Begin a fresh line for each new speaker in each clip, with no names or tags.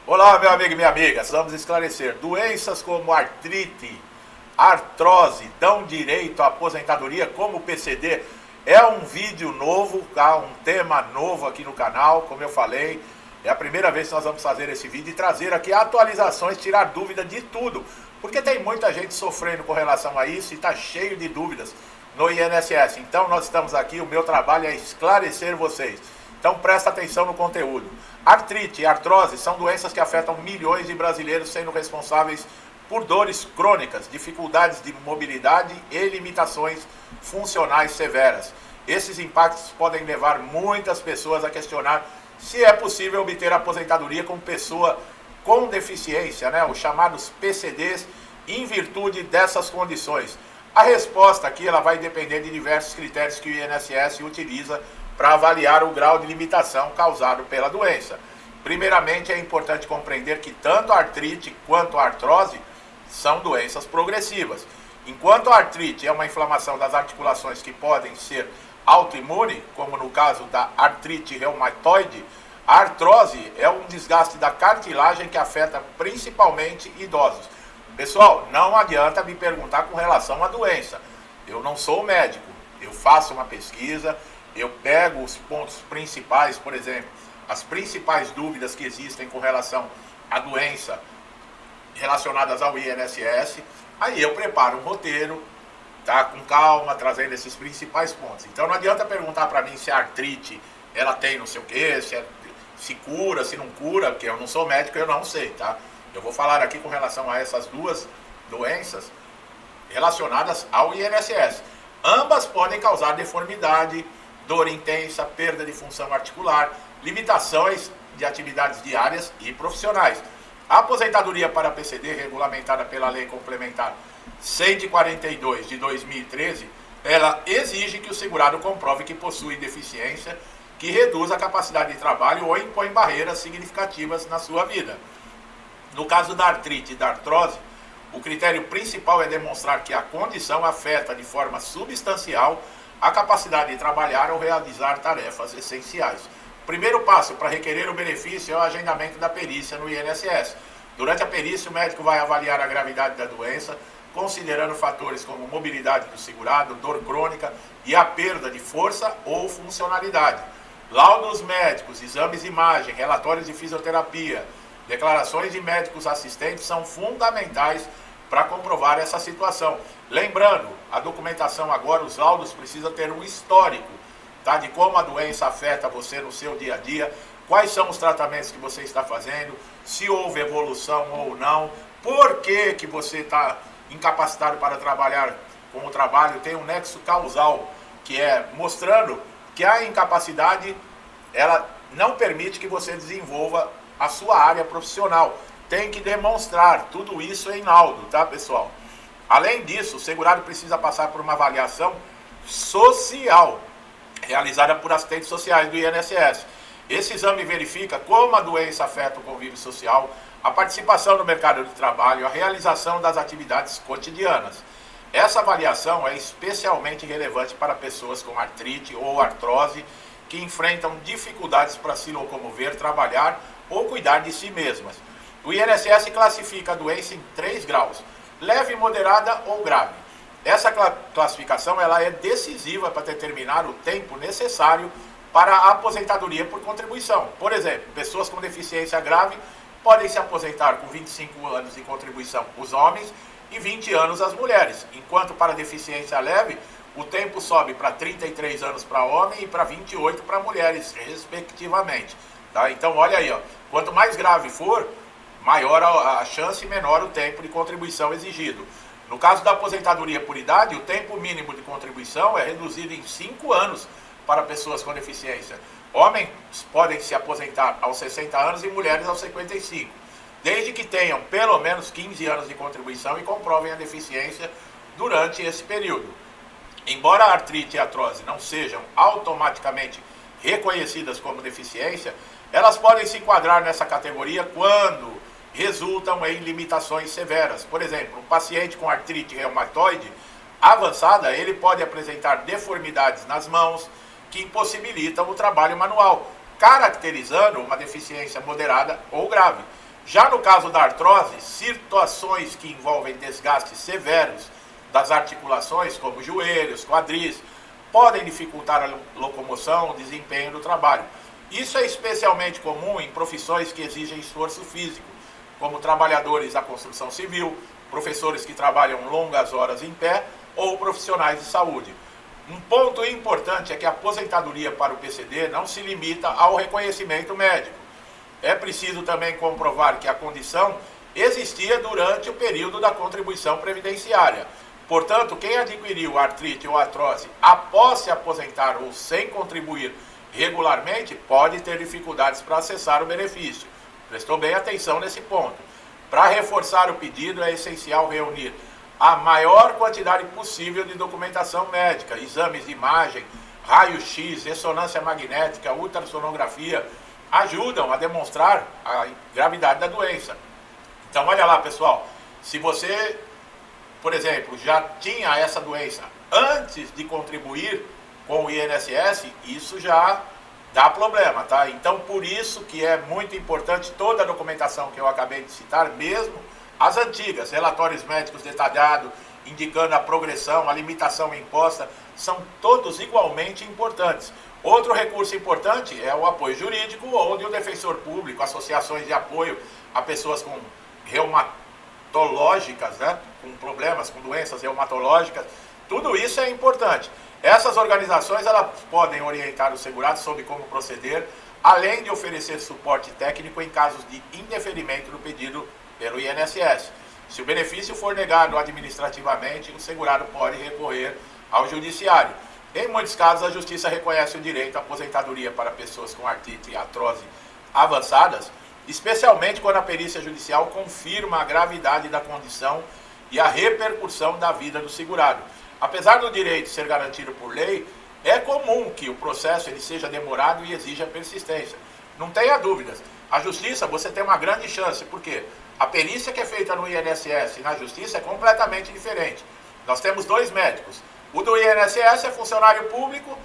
Olá, meu amigo e minha amiga, vamos esclarecer. Doenças como artrite, artrose dão direito à aposentadoria como o PCD? É um vídeo novo, tá? Um tema novo aqui no canal, como eu falei. É a primeira vez que nós vamos fazer esse vídeo e trazer aqui atualizações, tirar dúvida de tudo. Porque tem muita gente sofrendo com relação a isso e está cheio de dúvidas no INSS. Então nós estamos aqui, o meu trabalho é esclarecer vocês. Então presta atenção no conteúdo. Artrite e artrose são doenças que afetam milhões de brasileiros, sendo responsáveis por dores crônicas, dificuldades de mobilidade e limitações funcionais severas. Esses impactos podem levar muitas pessoas a questionar se é possível obter aposentadoria como pessoa com deficiência, os chamados PCDs, em virtude dessas condições. A resposta aqui ela vai depender de diversos critérios que o INSS utiliza para avaliar o grau de limitação causado pela doença. Primeiramente, é importante compreender que tanto a artrite quanto a artrose são doenças progressivas. Enquanto a artrite é uma inflamação das articulações que podem ser autoimune, como no caso da artrite reumatoide, a artrose é um desgaste da cartilagem que afeta principalmente idosos. Pessoal, não adianta me perguntar com relação à doença. Eu não sou médico, eu faço uma pesquisa, eu pego os pontos principais, por exemplo, as principais dúvidas que existem com relação à doença relacionadas ao INSS, aí eu preparo um roteiro, tá, com calma, trazendo esses principais pontos. Então não adianta perguntar para mim se a artrite, ela tem não sei o quê, se cura, se não cura, porque eu não sou médico, eu não sei, tá? Eu vou falar aqui com relação a essas duas doenças relacionadas ao INSS. Ambas podem causar deformidade, dor intensa, perda de função articular, limitações de atividades diárias e profissionais. A aposentadoria para PCD, regulamentada pela Lei Complementar 142 de 2013, ela exige que o segurado comprove que possui deficiência que reduz a capacidade de trabalho ou impõe barreiras significativas na sua vida. No caso da artrite e da artrose, o critério principal é demonstrar que a condição afeta de forma substancial a capacidade de trabalhar ou realizar tarefas essenciais. O primeiro passo para requerer o benefício é o agendamento da perícia no INSS. Durante a perícia, o médico vai avaliar a gravidade da doença, considerando fatores como mobilidade do segurado, dor crônica e a perda de força ou funcionalidade. Laudos médicos, exames de imagem, relatórios de fisioterapia, declarações de médicos assistentes são fundamentais para comprovar essa situação. Lembrando, a documentação agora, os laudos precisam ter um histórico, tá, de como a doença afeta você no seu dia a dia, quais são os tratamentos que você está fazendo, se houve evolução ou não, por que você está incapacitado para trabalhar com o trabalho, tem um nexo causal, que é mostrando que a incapacidade, ela não permite que você desenvolva a sua área profissional. Tem que demonstrar tudo isso em laudo, tá, pessoal? Além disso, o segurado precisa passar por uma avaliação social, realizada por assistentes sociais do INSS. Esse exame verifica como a doença afeta o convívio social, a participação no mercado de trabalho, a realização das atividades cotidianas. Essa avaliação é especialmente relevante para pessoas com artrite ou artrose que enfrentam dificuldades para se locomover, trabalhar ou cuidar de si mesmas. O INSS classifica a doença em 3 graus, leve, moderada ou grave. Essa classificação ela é decisiva para determinar o tempo necessário para a aposentadoria por contribuição. Por exemplo, pessoas com deficiência grave podem se aposentar com 25 anos de contribuição os homens e 20 anos as mulheres, enquanto para deficiência leve o tempo sobe para 33 anos para homem e para 28 para mulheres, respectivamente. Tá? Então olha aí, quanto mais grave for, maior a chance e menor o tempo de contribuição exigido. No caso da aposentadoria por idade, o tempo mínimo de contribuição é reduzido em 5 anos para pessoas com deficiência. Homens podem se aposentar aos 60 anos e mulheres aos 55, desde que tenham pelo menos 15 anos de contribuição e comprovem a deficiência durante esse período. Embora a artrite e a artrose não sejam automaticamente reconhecidas como deficiência, elas podem se enquadrar nessa categoria quando resultam em limitações severas. Por exemplo, um paciente com artrite reumatoide avançada, ele pode apresentar deformidades nas mãos que impossibilitam o trabalho manual, caracterizando uma deficiência moderada ou grave. Já no caso da artrose, situações que envolvem desgastes severos das articulações, como joelhos, quadris, podem dificultar a locomoção, o desempenho do trabalho. Isso é especialmente comum em profissões que exigem esforço físico, como trabalhadores da construção civil, professores que trabalham longas horas em pé ou profissionais de saúde. Um ponto importante é que a aposentadoria para o PCD não se limita ao reconhecimento médico. É preciso também comprovar que a condição existia durante o período da contribuição previdenciária. Portanto, quem adquiriu artrite ou artrose após se aposentar ou sem contribuir regularmente pode ter dificuldades para acessar o benefício. Prestou bem atenção nesse ponto. Para reforçar o pedido, é essencial reunir a maior quantidade possível de documentação médica, exames de imagem, raio-x, ressonância magnética, ultrassonografia, ajudam a demonstrar a gravidade da doença. Então, olha lá, pessoal, se você, por exemplo, já tinha essa doença antes de contribuir com o INSS, isso já dá problema, tá? Então, por isso que é muito importante toda a documentação que eu acabei de citar, mesmo as antigas, relatórios médicos detalhados, indicando a progressão, a limitação imposta, são todos igualmente importantes. Outro recurso importante é o apoio jurídico ou de um defensor público, associações de apoio a pessoas com reumatológicas, né? Com problemas, com doenças reumatológicas. Tudo isso é importante. Essas organizações elas podem orientar o segurado sobre como proceder, além de oferecer suporte técnico em casos de indeferimento do pedido pelo INSS. Se o benefício for negado administrativamente, o segurado pode recorrer ao judiciário. Em muitos casos, a Justiça reconhece o direito à aposentadoria para pessoas com artrite e artrose avançadas, especialmente quando a perícia judicial confirma a gravidade da condição e a repercussão da vida do segurado. Apesar do direito ser garantido por lei, é comum que o processo ele seja demorado e exija persistência. Não tenha dúvidas. A Justiça, você tem uma grande chance, porque a perícia que é feita no INSS e na Justiça é completamente diferente. Nós temos dois médicos. O do INSS é funcionário público,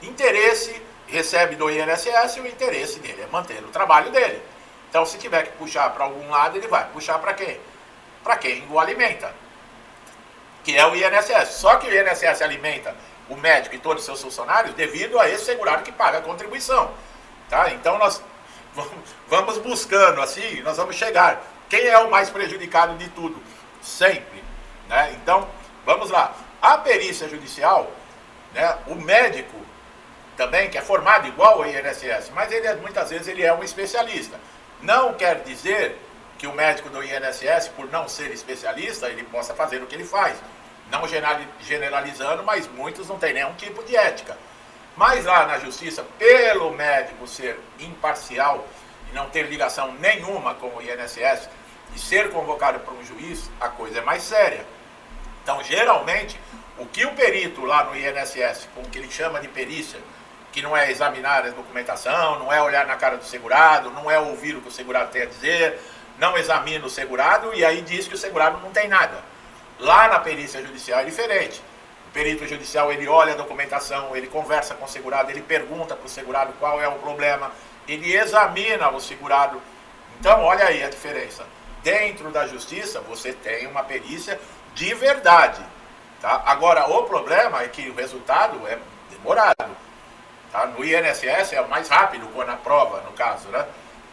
interesse, recebe do INSS e o interesse dele é manter o trabalho dele. Então, se tiver que puxar para algum lado, ele vai puxar para quem? Para quem o alimenta, que é o INSS. Só que o INSS alimenta o médico e todos os seus funcionários devido a esse segurado que paga a contribuição. Tá? Então, nós vamos buscando, assim, nós vamos chegar. Quem é o mais prejudicado de tudo? Sempre. Né? Então, vamos lá. A perícia judicial, né, o médico também, que é formado igual ao INSS, mas ele muitas vezes ele é um especialista. Não quer dizer que o médico do INSS, por não ser especialista, ele possa fazer o que ele faz. Não generalizando, mas muitos não têm nenhum tipo de ética. Mas lá na Justiça, pelo médico ser imparcial e não ter ligação nenhuma com o INSS e ser convocado por um juiz, a coisa é mais séria. Então, geralmente, o que o perito lá no INSS, com o que ele chama de perícia, que não é examinar a documentação, não é olhar na cara do segurado, não é ouvir o que o segurado tem a dizer, não examina o segurado e aí diz que o segurado não tem nada. Lá na perícia judicial é diferente. O perito judicial, ele olha a documentação, ele conversa com o segurado, ele pergunta para o segurado qual é o problema, ele examina o segurado. Então, olha aí a diferença. Dentro da Justiça, você tem uma perícia de verdade. Tá? Agora, o problema é que o resultado é demorado. Tá? No INSS é mais rápido quando a prova, no caso, né?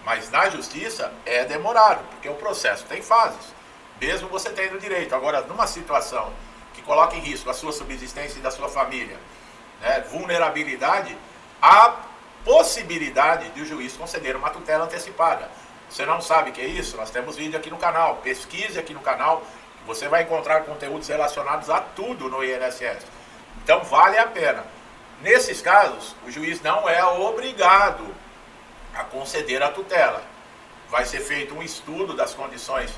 Mas na Justiça é demorado, porque o processo tem fases, mesmo você tendo direito. Agora, numa situação que coloca em risco a sua subsistência e da sua família, né, vulnerabilidade, há possibilidade de o juiz conceder uma tutela antecipada. Você não sabe o que é isso? Nós temos vídeo aqui no canal, pesquise aqui no canal, você vai encontrar conteúdos relacionados a tudo no INSS. Então vale a pena. Nesses casos, o juiz não é obrigado a conceder a tutela. Vai ser feito um estudo das condições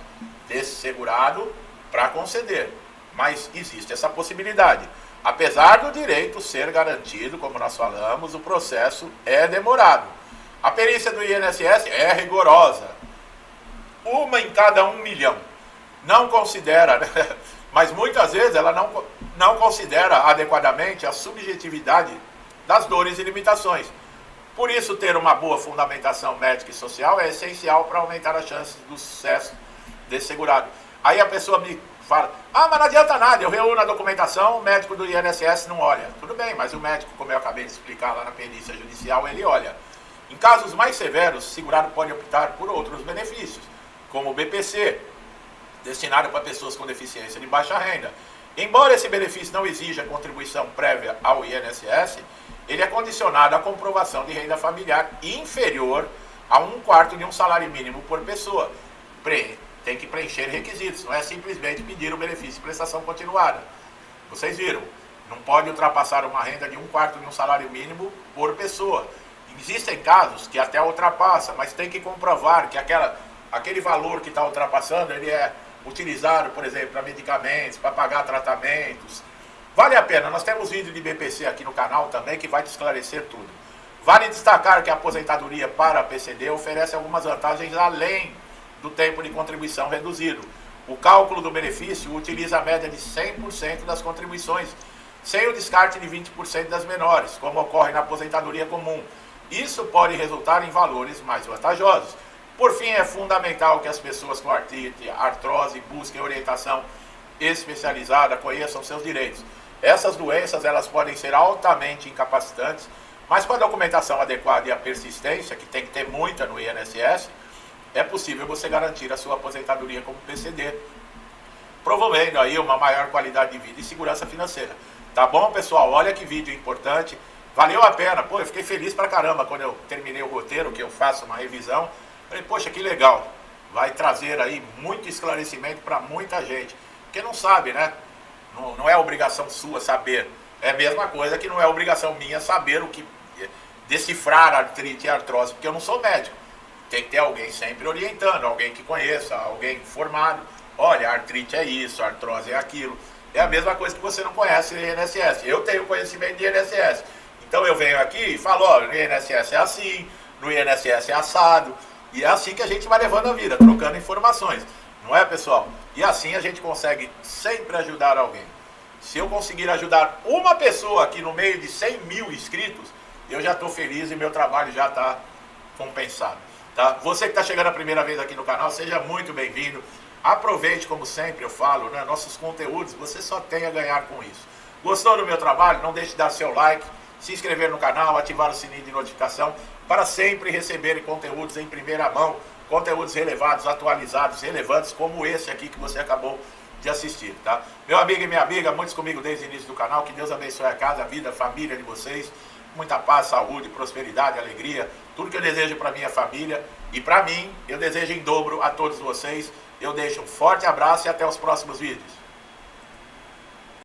desse segurado para conceder. Mas existe essa possibilidade. Apesar do direito ser garantido, como nós falamos, o processo é demorado. A perícia do INSS é rigorosa. Uma em cada 1 milhão. Não considera, né? Mas muitas vezes ela não considera adequadamente a subjetividade das dores e limitações. Por isso, ter uma boa fundamentação médica e social é essencial para aumentar as chances do sucesso desse segurado. Aí a pessoa me fala, mas não adianta nada, eu reúno a documentação, o médico do INSS não olha. Tudo bem, mas o médico, como eu acabei de explicar lá na perícia judicial, ele olha. Em casos mais severos, o segurado pode optar por outros benefícios, como o BPC, destinado para pessoas com deficiência de baixa renda. Embora esse benefício não exija contribuição prévia ao INSS, ele é condicionado à comprovação de renda familiar inferior a 1/4 de um salário mínimo por pessoa. Tem que preencher requisitos, não é simplesmente pedir o benefício de prestação continuada. Vocês viram, não pode ultrapassar uma renda de 1/4 de um salário mínimo por pessoa. Existem casos que até ultrapassa, mas tem que comprovar que aquele valor que está ultrapassando, ele é utilizado, por exemplo, para medicamentos, para pagar tratamentos. Vale a pena, nós temos vídeo de BPC aqui no canal também que vai te esclarecer tudo. Vale destacar que a aposentadoria para a PCD oferece algumas vantagens além do tempo de contribuição reduzido. O cálculo do benefício utiliza a média de 100% das contribuições, sem o descarte de 20% das menores, como ocorre na aposentadoria comum. Isso pode resultar em valores mais vantajosos. Por fim, é fundamental que as pessoas com artrite, artrose busquem orientação especializada, conheçam seus direitos. Essas doenças elas podem ser altamente incapacitantes, mas com a documentação adequada e a persistência, que tem que ter muita no INSS, é possível você garantir a sua aposentadoria como PCD, promovendo aí uma maior qualidade de vida e segurança financeira. Tá bom, pessoal? Olha que vídeo importante. Valeu a pena. Pô, eu fiquei feliz pra caramba quando eu terminei o roteiro, que eu faço uma revisão. Falei, poxa, que legal. Vai trazer aí muito esclarecimento para muita gente. Porque não sabe, né? Não é obrigação sua saber. É a mesma coisa que não é obrigação minha saber o que decifrar artrite e artrose, porque eu não sou médico. Tem que ter alguém sempre orientando, alguém que conheça, alguém formado. Olha, a artrite é isso, a artrose é aquilo. É a mesma coisa que você não conhece no INSS. Eu tenho conhecimento de INSS. Então eu venho aqui e falo, olha, no INSS é assim, no INSS é assado. E é assim que a gente vai levando a vida, trocando informações. Não é, pessoal? E assim a gente consegue sempre ajudar alguém. Se eu conseguir ajudar uma pessoa aqui no meio de 100 mil inscritos, eu já estou feliz e meu trabalho já está compensado. Tá? Você que está chegando a primeira vez aqui no canal, seja muito bem-vindo. Aproveite, como sempre eu falo, né, nossos conteúdos, você só tem a ganhar com isso. Gostou do meu trabalho? Não deixe de dar seu like, se inscrever no canal, ativar o sininho de notificação para sempre receber conteúdos em primeira mão, conteúdos relevados, atualizados, relevantes, como esse aqui que você acabou de assistir, tá? Meu amigo e minha amiga, muitos comigo desde o início do canal, que Deus abençoe a casa, a vida, a família de vocês, muita paz, saúde, prosperidade, alegria, tudo que eu desejo para minha família e para mim, eu desejo em dobro a todos vocês. Eu deixo um forte abraço e até os próximos vídeos.